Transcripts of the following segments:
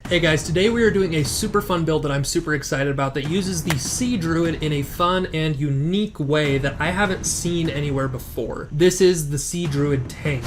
Hey guys, today we are doing a super fun build that I'm super excited about that uses the Sea Druid in a fun and unique way that I haven't seen anywhere before. This is the Sea Druid tank.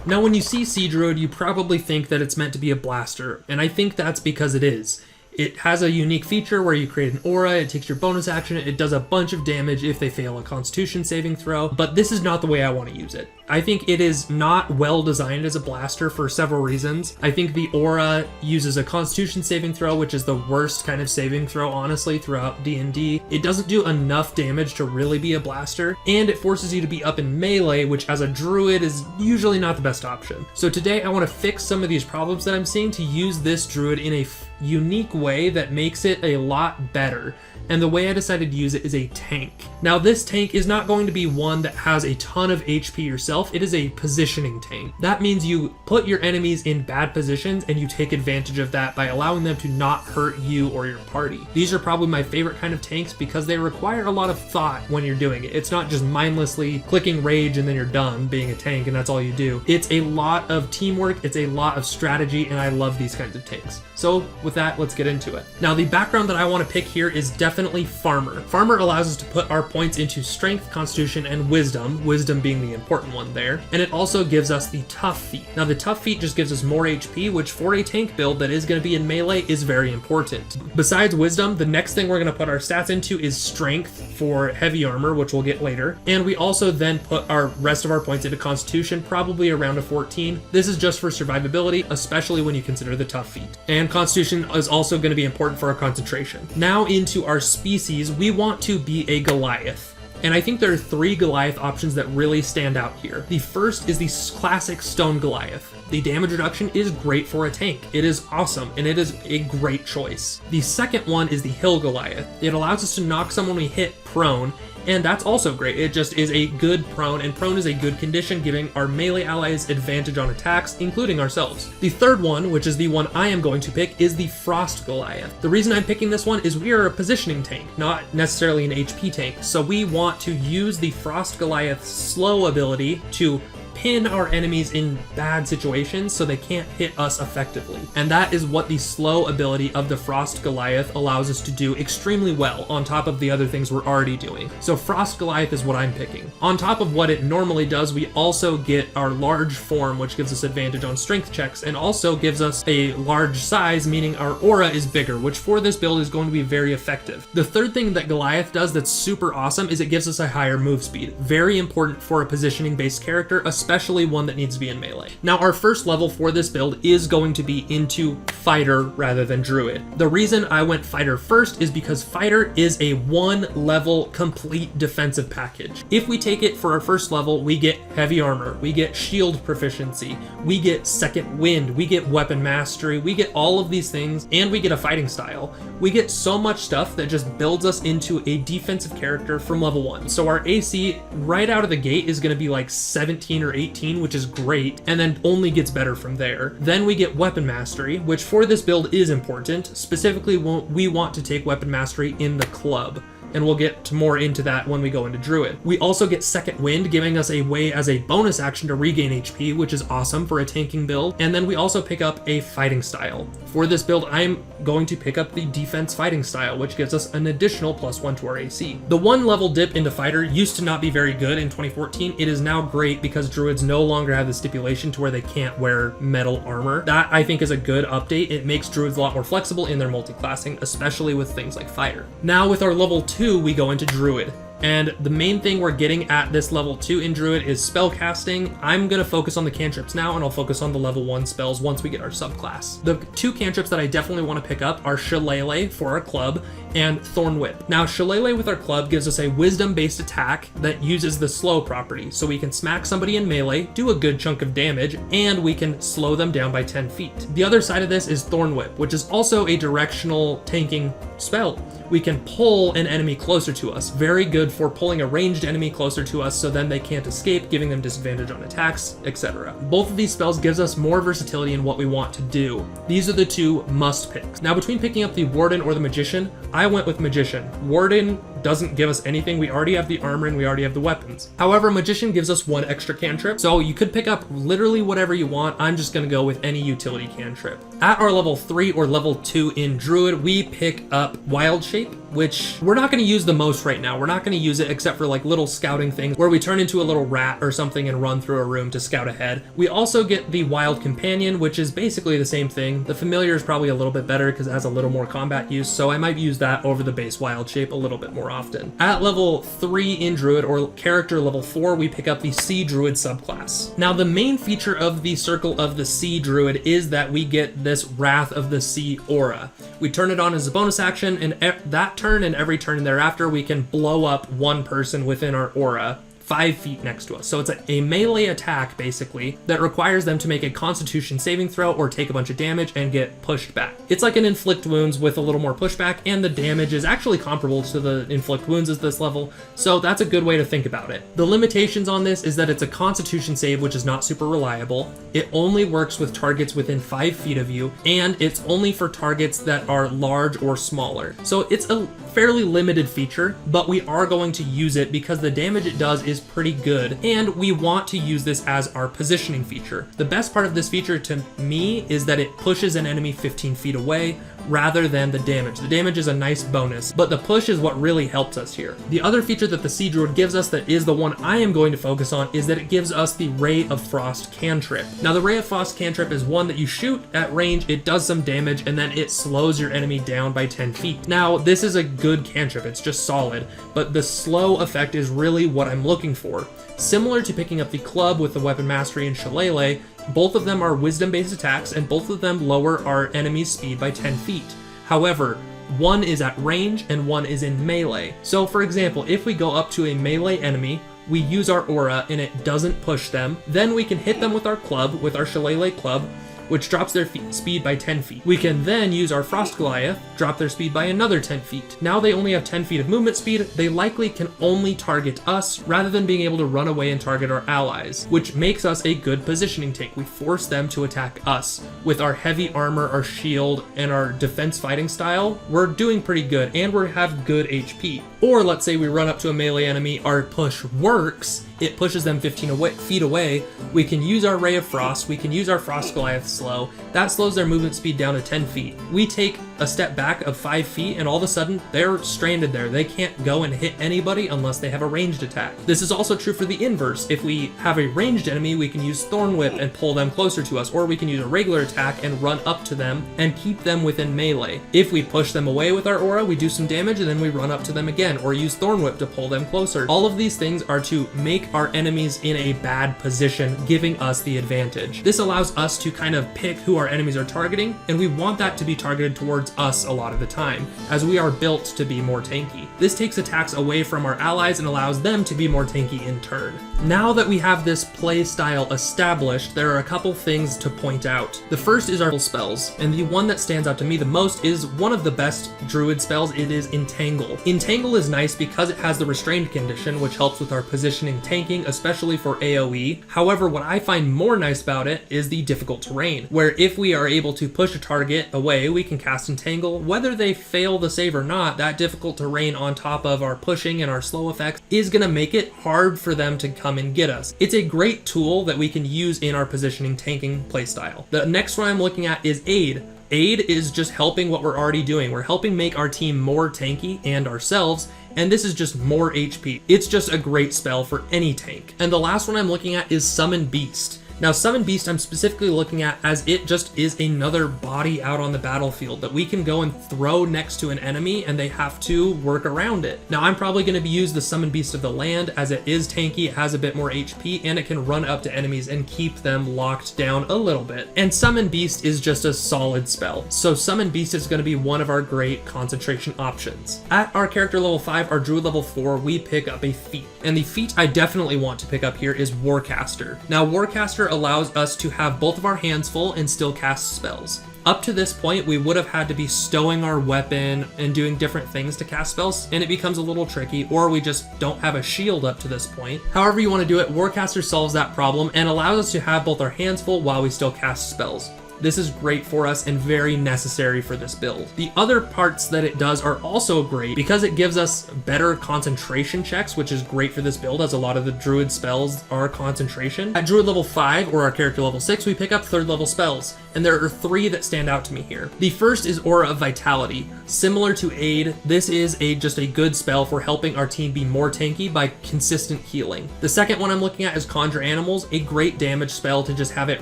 Now when you see Sea Druid, you probably think that it's meant to be a blaster, and I think that's because it is. It has a unique feature where you create an aura, it takes your bonus action, it does a bunch of damage if they fail a Constitution saving throw, but this is not the way I want to use it. I think it is not well designed as a blaster for several reasons. I think the aura uses a Constitution saving throw, which is the worst kind of saving throw, honestly, throughout D&D. It doesn't do enough damage to really be a blaster, and it forces you to be up in melee, which as a druid is usually not the best option. So today I want to fix some of these problems that I'm seeing to use this druid in a unique way that makes it a lot better. And the way I decided to use it is a tank. Now this tank is not going to be one that has a ton of HP yourself, it is a positioning tank. That means you put your enemies in bad positions and you take advantage of that by allowing them to not hurt you or your party. These are probably my favorite kind of tanks because they require a lot of thought when you're doing it. It's not just mindlessly clicking rage and then you're done being a tank and that's all you do. It's a lot of teamwork, it's a lot of strategy, and I love these kinds of tanks. So with that, let's get into it. Now the background that I want to pick here is definitely Farmer. Farmer allows us to put our points into Strength, Constitution, and Wisdom, Wisdom being the important one there, and it also gives us the Tough feat. Now the Tough feat just gives us more HP, which for a tank build that is going to be in melee is very important. Besides Wisdom, the next thing we're going to put our stats into is Strength for heavy armor, which we'll get later, and we also then put our rest of our points into Constitution, probably around a 14. This is just for survivability, especially when you consider the Tough feat. And Constitution is also going to be important for our concentration. Now into our species, we want to be a Goliath. And I think there are 3 Goliath options that really stand out here. The first is the classic Stone Goliath. The damage reduction is great for a tank. It is awesome, and it is a great choice. The second one is the Hill Goliath. It allows us to knock someone we hit prone, and that's also great. It just is a good prone, and prone is a good condition, giving our melee allies advantage on attacks, including ourselves. The third one, which is the one I am going to pick, is the Frost Goliath. The reason I'm picking this one is we are a positioning tank, not necessarily an HP tank, so we want to use the Frost Goliath's slow ability to pin our enemies in bad situations so they can't hit us effectively. And that is what the slow ability of the Frost Goliath allows us to do extremely well on top of the other things we're already doing. So Frost Goliath is what I'm picking. On top of what it normally does, we also get our large form, which gives us advantage on strength checks and also gives us a large size, meaning our aura is bigger, which for this build is going to be very effective. The third thing that Goliath does that's super awesome is it gives us a higher move speed. Very important for a positioning based character, especially one that needs to be in melee. Now our first level for this build is going to be into Fighter rather than Druid. The reason I went Fighter first is because Fighter is a 1-level complete defensive package. If we take it for our first level, we get heavy armor, we get shield proficiency, we get second wind, we get weapon mastery, we get all of these things, and we get a fighting style. We get so much stuff that just builds us into a defensive character from level 1. So our AC right out of the gate is going to be like 17 or 18, which is great, and then only gets better from there. Then we get weapon mastery, which for this build is important. Specifically, we want to take weapon mastery in the club, and we'll get more into that when we go into Druid. We also get Second Wind, giving us a way as a bonus action to regain HP, which is awesome for a tanking build. And then we also pick up a fighting style. For this build, I'm going to pick up the defense fighting style, which gives us an additional +1 to our AC. The 1-level dip into Fighter used to not be very good in 2014. It is now great because Druids no longer have the stipulation to where they can't wear metal armor. That, I think, is a good update. It makes Druids a lot more flexible in their multiclassing, especially with things like Fighter. Now with our level 2, we go into Druid. And the main thing we're getting at this level 2 in Druid is spell casting. I'm going to focus on the cantrips now, and I'll focus on the level 1 spells once we get our subclass. The 2 cantrips that I definitely want to pick up are Shillelagh for our club and Thorn Whip. Now Shillelagh with our club gives us a wisdom based attack that uses the slow property, so we can smack somebody in melee, do a good chunk of damage, and we can slow them down by 10 feet. The other side of this is Thorn Whip, which is also a directional tanking spell. We can pull an enemy closer to us. Very good for pulling a ranged enemy closer to us so then they can't escape, giving them disadvantage on attacks, etc. Both of these spells gives us more versatility in what we want to do. These are the 2 must picks. Now between picking up the Warden or the Magician, I went with Magician. Warden doesn't give us anything. We already have the armor and we already have the weapons. However, Magician gives us 1 extra cantrip, so you could pick up literally whatever you want. I'm just gonna go with any utility cantrip. At our level 3 or level 2 in Druid, we pick up Wild Shape, which we're not going to use the most right now. We're not going to use it except for like little scouting things where we turn into a little rat or something and run through a room to scout ahead. We also get the Wild Companion, which is basically the same thing. The Familiar is probably a little bit better because it has a little more combat use, so I might use that over the base Wild Shape a little bit more often. At level 3 in Druid, or character level 4, we pick up the Sea Druid subclass. Now, the main feature of the Circle of the Sea Druid is that we get this Wrath of the Sea aura. We turn it on as a bonus action, and that turn and every turn thereafter, we can blow up one person within our aura 5 feet next to us. So it's a melee attack, basically, that requires them to make a Constitution saving throw or take a bunch of damage and get pushed back. It's like an Inflict Wounds with a little more pushback, and the damage is actually comparable to the Inflict Wounds at this level, so that's a good way to think about it. The limitations on this is that it's a Constitution save, which is not super reliable. It only works with targets within 5 feet of you, and it's only for targets that are large or smaller. So it's a fairly limited feature, but we are going to use it because the damage it does is pretty good, and we want to use this as our positioning feature. The best part of this feature to me is that it pushes an enemy 15 feet away rather than the damage. The damage is a nice bonus, but the push is what really helps us here. The other feature that the Sea Druid gives us that is the one I am going to focus on is that it gives us the Ray of Frost cantrip. Now, the Ray of Frost cantrip is one that you shoot at range, it does some damage, and then it slows your enemy down by 10 feet. Now, this is a good cantrip, it's just solid, but the slow effect is really what I'm looking for. Similar to picking up the club with the Weapon Mastery and Shillelagh, both of them are wisdom-based attacks, and both of them lower our enemy's speed by 10 feet. However, one is at range and one is in melee. So for example, if we go up to a melee enemy, we use our aura and it doesn't push them, then we can hit them with our club, with our Shillelagh club, which drops their speed by 10 feet. We can then use our Frost Goliath, drop their speed by another 10 feet. Now they only have 10 feet of movement speed, they likely can only target us rather than being able to run away and target our allies, which makes us a good positioning take. We force them to attack us. With our heavy armor, our shield, and our defense fighting style, we're doing pretty good, and we have good HP. Or let's say we run up to a melee enemy, our push works, it pushes them 15 feet away, we can use our Ray of Frost, we can use our Frost Goliath slow, that slows their movement speed down to 10 feet. We take a step back of 5 feet and all of a sudden they're stranded there. They can't go and hit anybody unless they have a ranged attack. This is also true for the inverse. If we have a ranged enemy, we can use Thorn Whip and pull them closer to us, or we can use a regular attack and run up to them and keep them within melee. If we push them away with our aura, we do some damage and then we run up to them again, or use Thorn Whip to pull them closer. All of these things are to make our enemies in a bad position, giving us the advantage. This allows us to kind of pick who our enemies are targeting, and we want that to be targeted towards us a lot of the time, as we are built to be more tanky. This takes attacks away from our allies and allows them to be more tanky in turn. Now that we have this play style established, there are a couple things to point out. The first is our spells, and the one that stands out to me the most is one of the best Druid spells. It is Entangle. Entangle is nice because it has the restrained condition, which helps with our positioning tanking, especially for AoE. However, what I find more nice about it is the difficult terrain, where if we are able to push a target away, we can cast Entangle. Whether they fail the save or not, that difficult terrain on top of our pushing and our slow effects is going to make it hard for them to come and get us. It's a great tool that we can use in our positioning tanking playstyle. The next one I'm looking at is Aid. Aid is just helping what we're already doing. We're helping make our team more tanky and ourselves, and this is just more HP. It's just a great spell for any tank. And the last one I'm looking at is Summon Beast. Now, Summon Beast I'm specifically looking at as it just is another body out on the battlefield that we can go and throw next to an enemy and they have to work around it. Now, I'm probably going to use the Summon Beast of the Land as it is tanky, it has a bit more HP, and it can run up to enemies and keep them locked down a little bit. And Summon Beast is just a solid spell, so Summon Beast is going to be one of our great concentration options. At our character level 5, our Druid level 4, we pick up a feat. And the feat I definitely want to pick up here is Warcaster. Now, Warcaster allows us to have both of our hands full and still cast spells. Up to this point, we would have had to be stowing our weapon and doing different things to cast spells, and it becomes a little tricky, or we just don't have a shield up to this point. However you want to do it, Warcaster solves that problem and allows us to have both our hands full while we still cast spells. This is great for us and very necessary for this build. The other parts that it does are also great because it gives us better concentration checks, which is great for this build as a lot of the druid spells are concentration. At druid level 5 or our character level 6, we pick up 3rd level spells, and there are 3 that stand out to me here. The first is Aura of Vitality. Similar to Aid, this is just a good spell for helping our team be more tanky by consistent healing. The second one I'm looking at is Conjure Animals, a great damage spell to just have it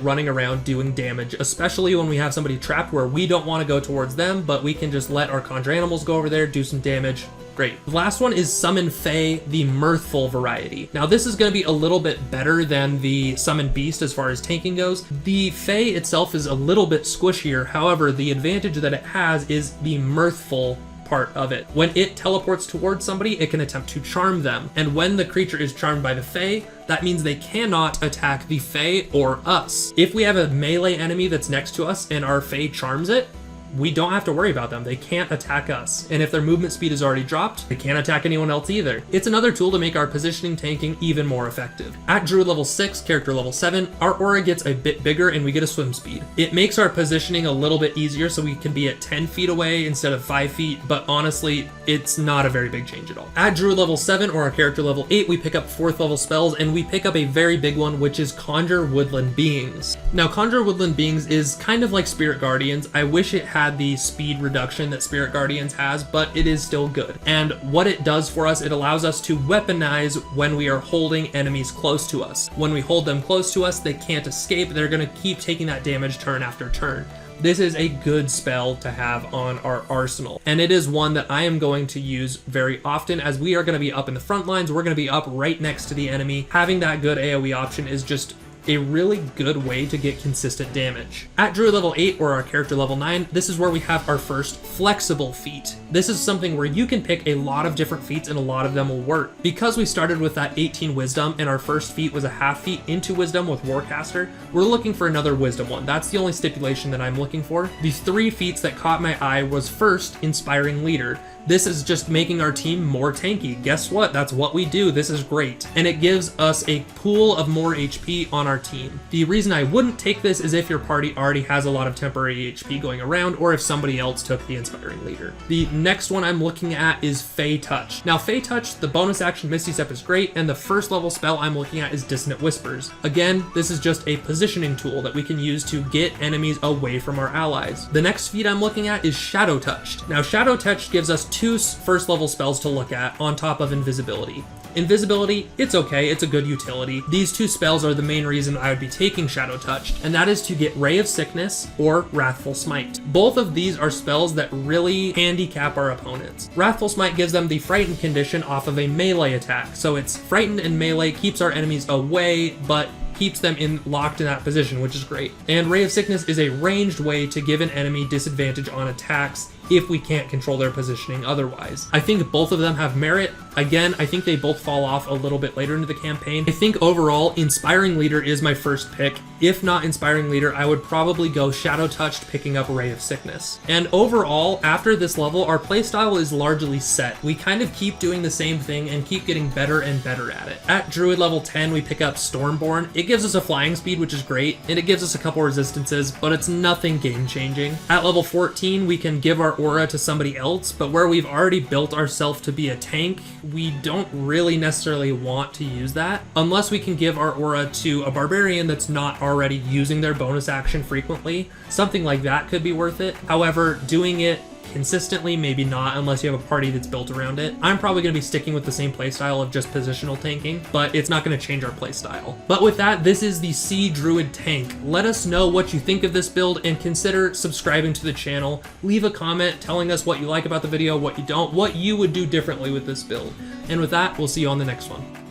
running around doing damage, especially when we have somebody trapped where we don't want to go towards them, but we can just let our Conjure Animals go over there, do some damage. Great. The last one is Summon Fae, the Mirthful variety. Now this is going to be a little bit better than the Summon Beast as far as tanking goes. The Fae itself is a little bit squishier, however, the advantage that it has is the Mirthful part of it. When it teleports towards somebody, it can attempt to charm them. And when the creature is charmed by the Fae, that means they cannot attack the Fae or us. If we have a melee enemy that's next to us and our Fae charms it, we don't have to worry about them. They can't attack us. And if their movement speed is already dropped, they can't attack anyone else either. It's another tool to make our positioning tanking even more effective. At druid level 6, character level 7, our aura gets a bit bigger and we get a swim speed. It makes our positioning a little bit easier so we can be at 10 feet away instead of 5 feet, but honestly, it's not a very big change at all. At druid level 7 or our character level 8, we pick up 4th level spells and we pick up a very big one, which is Conjure Woodland Beings. Now, Conjure Woodland Beings is kind of like Spirit Guardians. I wish it had the speed reduction that Spirit Guardians has, but it is still good. And what it does for us, it allows us to weaponize when we are holding enemies close to us. When we hold them close to us, they can't escape. They're going to keep taking that damage turn after turn. This is a good spell to have on our arsenal, and it is one that I am going to use very often as we are going to be up in the front lines. We're going to be up right next to the enemy. Having that good AoE option is just a really good way to get consistent damage. At druid level 8 or our character level 9, this is where we have our first flexible feat. This is something where you can pick a lot of different feats and a lot of them will work. Because we started with that 18 wisdom and our first feat was a half feat into wisdom with Warcaster, we're looking for another wisdom one. That's the only stipulation that I'm looking for. The 3 feats that caught my eye was first, Inspiring Leader. This is just making our team more tanky. Guess what? That's what we do. This is great. And it gives us a pool of more HP on our team. The reason I wouldn't take this is if your party already has a lot of temporary HP going around, or if somebody else took the Inspiring Leader. The next one I'm looking at is Fey Touch. Now, Fey Touch, the bonus action Misty Step is great, and the first level spell I'm looking at is Dissonant Whispers. Again, this is just a positioning tool that we can use to get enemies away from our allies. The next feat I'm looking at is Shadow Touched. Now, Shadow Touched gives us 2 first level spells to look at on top of Invisibility. Invisibility, it's okay, it's a good utility. These 2 spells are the main reason I would be taking Shadow Touched, and that is to get Ray of Sickness or Wrathful Smite. Both of these are spells that really handicap our opponents. Wrathful Smite gives them the Frightened condition off of a melee attack, so it's Frightened and melee, keeps our enemies away, but keeps them locked in that position, which is great. And Ray of Sickness is a ranged way to give an enemy disadvantage on attacks if we can't control their positioning otherwise. I think both of them have merit. Again, I think they both fall off a little bit later into the campaign. I think overall, Inspiring Leader is my first pick. If not Inspiring Leader, I would probably go Shadow Touched, picking up Ray of Sickness. And overall, after this level, our playstyle is largely set. We kind of keep doing the same thing and keep getting better and better at it. At Druid level 10, we pick up Stormborn. It gives us a flying speed, which is great, and it gives us a couple resistances, but it's nothing game-changing. At level 14, we can give our aura to somebody else, but where we've already built ourselves to be a tank, we don't really necessarily want to use that unless we can give our aura to a barbarian that's not already using their bonus action frequently. Something like that could be worth it. However, doing it consistently, maybe not, unless you have a party that's built around it. I'm probably going to be sticking with the same playstyle of just positional tanking, but it's not going to change our playstyle. But with that, this is the Sea Druid tank. Let us know what you think of this build and consider subscribing to the channel. Leave a comment telling us what you like about the video, what you don't, what you would do differently with this build. And with that, we'll see you on the next one.